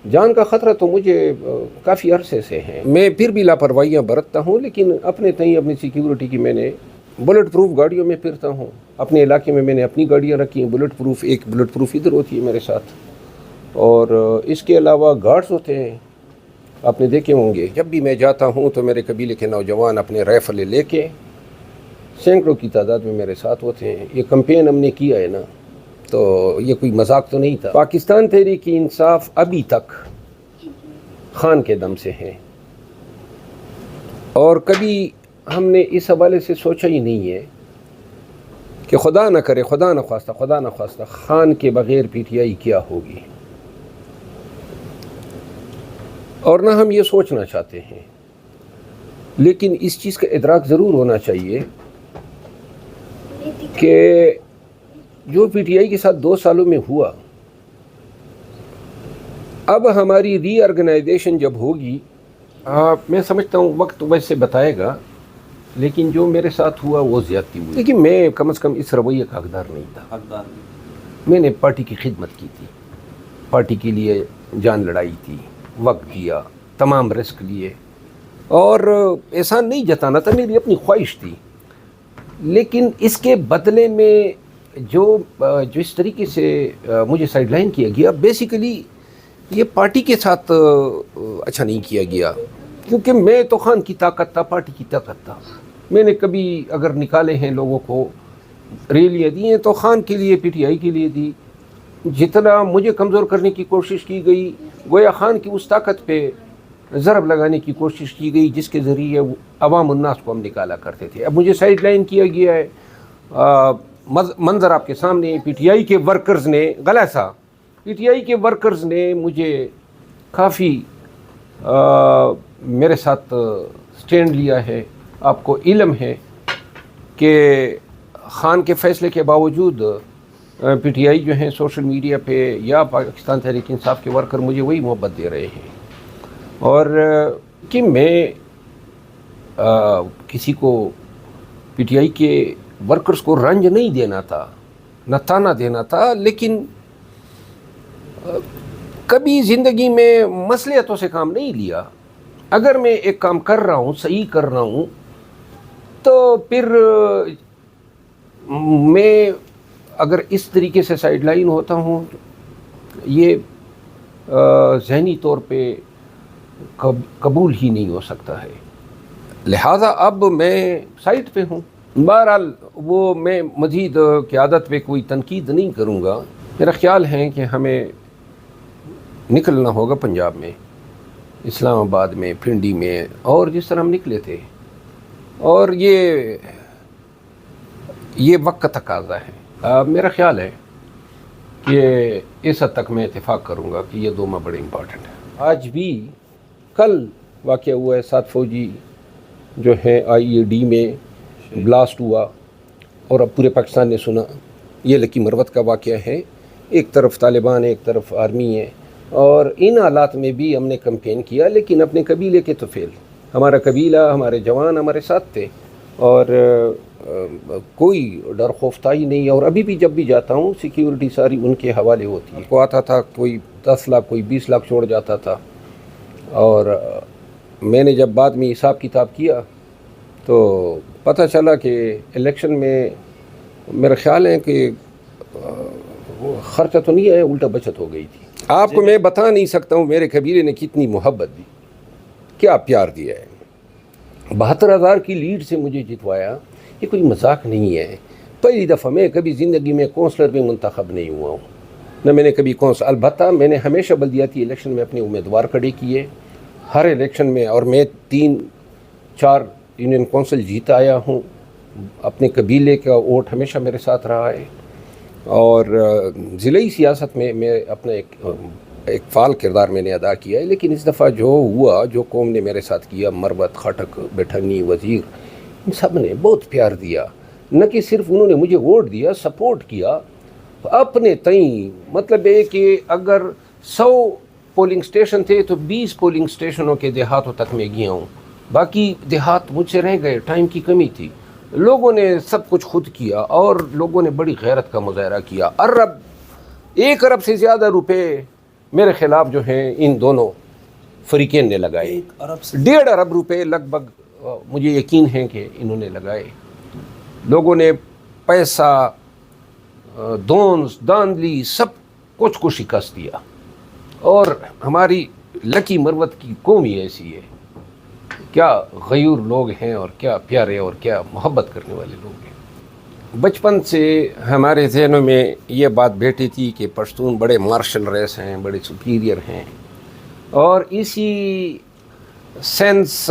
جان کا خطرہ تو مجھے کافی عرصے سے ہے. میں پھر بھی لاپرواہیاں برتتا ہوں، لیکن اپنے تئیں اپنی سیکیورٹی کی میں نے بلٹ پروف گاڑیوں میں پھرتا ہوں. اپنے علاقے میں نے اپنی گاڑیاں رکھی ہیں بلٹ پروف. ایک بلٹ پروف ادھر ہوتی ہے میرے ساتھ، اور اس کے علاوہ گارڈز ہوتے ہیں. آپ نے دیکھے ہوں گے جب بھی میں جاتا ہوں تو میرے قبیلے کے نوجوان اپنے رائفلیں لے کے سینکڑوں کی تعداد میں میرے ساتھ ہوتے ہیں. یہ کمپین ہم نے کیا ہے نا، تو یہ کوئی مذاق تو نہیں تھا. پاکستان تحریک انصاف ابھی تک خان کے دم سے ہیں، اور کبھی ہم نے اس حوالے سے سوچا ہی نہیں ہے کہ خدا نہ کرے، خدا نہ خواستہ خان کے بغیر پی ٹی آئی کیا ہوگی، اور نہ ہم یہ سوچنا چاہتے ہیں. لیکن اس چیز کا ادراک ضرور ہونا چاہیے کہ جو پی ٹی آئی کے ساتھ 2 سالوں میں ہوا، اب ہماری ری آرگنائزیشن جب ہوگی، میں سمجھتا ہوں وقت ویسے بتائے گا، لیکن جو میرے ساتھ ہوا وہ زیادتی ہوئی. لیکن میں کم از کم اس رویے کا حقدار نہیں تھا. میں نے پارٹی کی خدمت کی تھی، پارٹی کے لیے جان لڑائی تھی، وقت دیا، تمام رسک لیے، اور احسان نہیں جتانا تھا، میری اپنی خواہش تھی. لیکن اس کے بدلے میں جو اس طریقے سے مجھے سائیڈ لائن کیا گیا، بیسیکلی یہ پارٹی کے ساتھ اچھا نہیں کیا گیا، کیونکہ میں تو خان کی طاقت تھا، پارٹی کی طاقت تھا. میں نے کبھی اگر نکالے ہیں لوگوں کو، ریلیاں دی ہیں تو خان کے لیے، پی ٹی آئی کے لیے دی. جتنا مجھے کمزور کرنے کی کوشش کی گئی، گویا خان کی اس طاقت پہ ضرب لگانے کی کوشش کی گئی جس کے ذریعے عوام الناس کو ہم نکالا کرتے تھے. اب مجھے سائیڈ لائن کیا گیا ہے. منظر آپ کے سامنے، پی ٹی آئی کے ورکرز نے پی ٹی آئی کے ورکرز نے مجھے کافی میرے ساتھ سٹینڈ لیا ہے. آپ کو علم ہے کہ خان کے فیصلے کے باوجود پی ٹی آئی جو ہیں سوشل میڈیا پہ یا پاکستان تحریک انصاف کے ورکر مجھے وہی محبت دے رہے ہیں. اور کہ میں کسی کو پی ٹی آئی کے ورکرز کو رنج نہیں دینا تھا، نہ تانا دینا تھا، لیکن کبھی زندگی میں مصلحتوں سے کام نہیں لیا. اگر میں ایک کام کر رہا ہوں، صحیح کر رہا ہوں، تو پھر میں اگر اس طریقے سے سائیڈ لائن ہوتا ہوں، یہ ذہنی طور پہ قبول ہی نہیں ہو سکتا ہے. لہٰذا اب میں سائٹ پہ ہوں. بہرحال وہ میں مزید قیادت پہ کوئی تنقید نہیں کروں گا. میرا خیال ہے کہ ہمیں نکلنا ہوگا پنجاب میں، اسلام آباد میں، پنڈی میں، اور جس طرح ہم نکلے تھے. اور یہ وقت کا تقاضا ہے. میرا خیال ہے کہ اس حد تک میں اتفاق کروں گا کہ یہ 2 ماہ بڑے امپورٹنٹ ہیں. آج بھی کل واقعہ ہوا ہے، 7 فوجی جو ہیں IED میں بلاسٹ ہوا، اور اب پورے پاکستان نے سنا. یہ لکی مروت کا واقعہ ہے. ایک طرف طالبان ہے، ایک طرف آرمی ہے، اور ان حالات میں بھی ہم نے کمپین کیا، لیکن اپنے قبیلے کے تو فیل. ہمارا قبیلہ، ہمارے جوان ہمارے ساتھ تھے، اور کوئی ڈر خوف تھا ہی نہیں. اور ابھی بھی جب بھی جاتا ہوں سیکیورٹی ساری ان کے حوالے ہوتی ہے. کو آتا تھا کوئی 10 لاکھ، کوئی 20 لاکھ چھوڑ جاتا تھا. اور میں نے جب بعد میں حساب کتاب کیا تو پتہ چلا کہ الیکشن میں میرا خیال ہے کہ خرچہ تو نہیں ہے، الٹا بچت ہو گئی تھی. آپ کو میں بتا نہیں سکتا ہوں میرے قبیلے نے کتنی محبت دی، کیا پیار دیا ہے. 72,000 کی لیڈ سے مجھے جتوایا. یہ کوئی مذاق نہیں ہے. پہلی دفعہ میں کبھی زندگی میں کونسلر میں منتخب نہیں ہوا ہوں، نہ میں نے کبھی البتہ میں نے ہمیشہ بلدیاتی الیکشن میں اپنے امیدوار کھڑے کیے ہر الیکشن میں، اور میں 3-4 یونین کونسل جیتا آیا ہوں. اپنے قبیلے کا ووٹ ہمیشہ میرے ساتھ رہا ہے. اور ضلعی سیاست میں اپنا ایک فعال کردار میں نے ادا کیا ہے. لیکن اس دفعہ جو ہوا، جو قوم نے میرے ساتھ کیا، مروت، خاٹک، بٹھنی، وزیر، ان سب نے بہت پیار دیا. نہ کہ صرف انہوں نے مجھے ووٹ دیا، سپورٹ کیا اپنے تئیں. مطلب ہے کہ اگر 100 پولنگ سٹیشن تھے تو 20 پولنگ سٹیشنوں کے دیہاتوں تک میں گیا ہوں. باقی دیہات مجھ سے رہ گئے، ٹائم کی کمی تھی. لوگوں نے سب کچھ خود کیا، اور لوگوں نے بڑی غیرت کا مظاہرہ کیا. 1 ارب سے زیادہ روپے میرے خلاف جو ہیں ان دونوں فریقین نے لگائے. 1.5 ارب روپے لگ بھگ مجھے یقین ہے کہ انہوں نے لگائے. لوگوں نے پیسہ، دونس، داندلی سب کچھ کو شکست دیا. اور ہماری لکی مروت کی قوم ہی ایسی ہے. کیا غیور لوگ ہیں اور کیا پیارے اور کیا محبت کرنے والے لوگ ہیں. بچپن سے ہمارے ذہنوں میں یہ بات بیٹھی تھی کہ پشتون بڑے مارشل ریس ہیں، بڑے سپیریئر ہیں، اور اسی سینس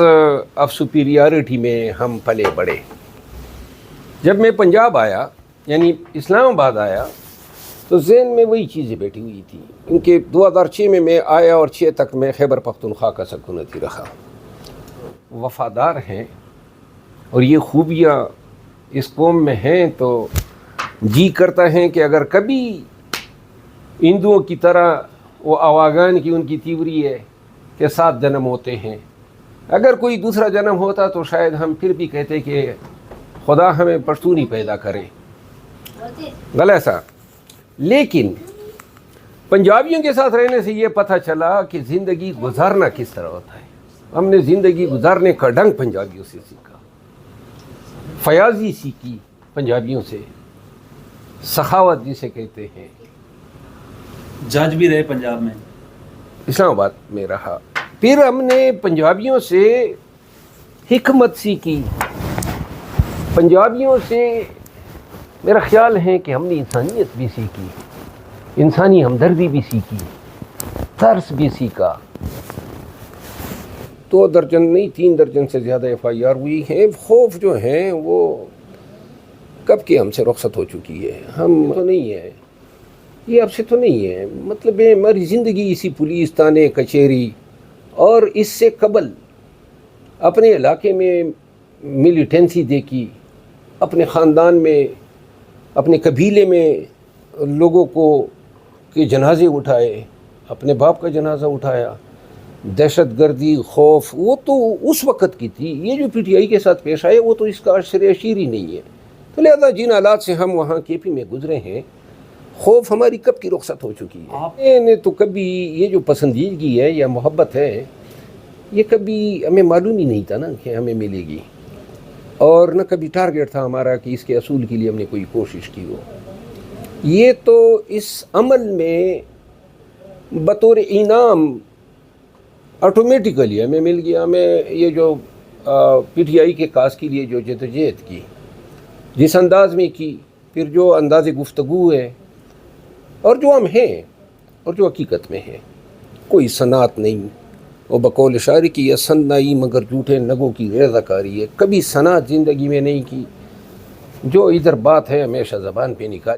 آف سپیریارٹی میں ہم پلے بڑھے. جب میں پنجاب آیا، یعنی اسلام آباد آیا، تو ذہن میں وہی چیزیں بیٹھی ہوئی تھی، کیونکہ 2006 میں آیا اور 6 تک میں خیبر پختونخوا کا سکونتی رہا. وفادار ہیں اور یہ خوبیاں اس قوم میں ہیں، تو جی کرتا ہے کہ اگر کبھی ہندوؤں کی طرح وہ آواگان کی ان کی تیوری ہے کہ 7 جنم ہوتے ہیں، اگر کوئی دوسرا جنم ہوتا تو شاید ہم پھر بھی کہتے کہ خدا ہمیں پشتون ہی پیدا کرے. غلط سا. لیکن پنجابیوں کے ساتھ رہنے سے یہ پتہ چلا کہ زندگی گزارنا کس طرح ہوتا ہے. ہم نے زندگی گزارنے کا ڈھنگ پنجابیوں سے سیکھا، فیاضی سیکھی پنجابیوں سے، سخاوت جسے کہتے ہیں. جج بھی رہے پنجاب میں، اسلام آباد میں رہا. پھر ہم نے پنجابیوں سے حکمت سیکھی. پنجابیوں سے میرا خیال ہے کہ ہم نے انسانیت بھی سیکھی، انسانی ہمدردی بھی سیکھی، ترس بھی سیکھا. 2 درجن نہیں 3 درجن سے زیادہ FIR ہوئی ہیں. خوف جو ہیں وہ کب کی ہم سے رخصت ہو چکی ہے. ہم تو نہیں ہیں، یہ اب سے تو نہیں ہے. مطلب ہے ہماری زندگی اسی پولیس تانے کچہری، اور اس سے قبل اپنے علاقے میں ملیٹنسی دیکھی، اپنے خاندان میں، اپنے قبیلے میں لوگوں کو کے جنازے اٹھائے، اپنے باپ کا جنازہ اٹھایا. دہشت گردی، خوف، وہ تو اس وقت کی تھی. یہ جو PTI کے ساتھ پیش آئے وہ تو اس کا عشر اشیر ہی نہیں ہے. تو لہذا جن حالات سے ہم وہاں KP میں گزرے ہیں، خوف ہماری کب کی رخصت ہو چکی ہے. میں نے تو کبھی یہ جو پسندیدگی ہے یا محبت ہے، یہ کبھی ہمیں معلوم ہی نہیں تھا نا کہ ہمیں ملے گی، اور نہ کبھی ٹارگیٹ تھا ہمارا کہ اس کے اصول کے لیے ہم نے کوئی کوشش کی ہو. یہ تو اس عمل میں بطور انعام آٹومیٹیکلی ہمیں مل گیا. ہمیں یہ جو PTI کے کاز کے لیے جو جدوجہد کی، جس انداز میں کی، پھر جو انداز گفتگو ہے، اور جو ہم ہیں اور جو حقیقت میں ہے، کوئی صنعت نہیں. وہ بقول شاعری کی یہ صنعی مگر جھوٹے نگوں کی ریزہ کاری ہے. کبھی صنعت زندگی میں نہیں کی. جو ادھر بات ہے ہمیشہ زبان پہ نکال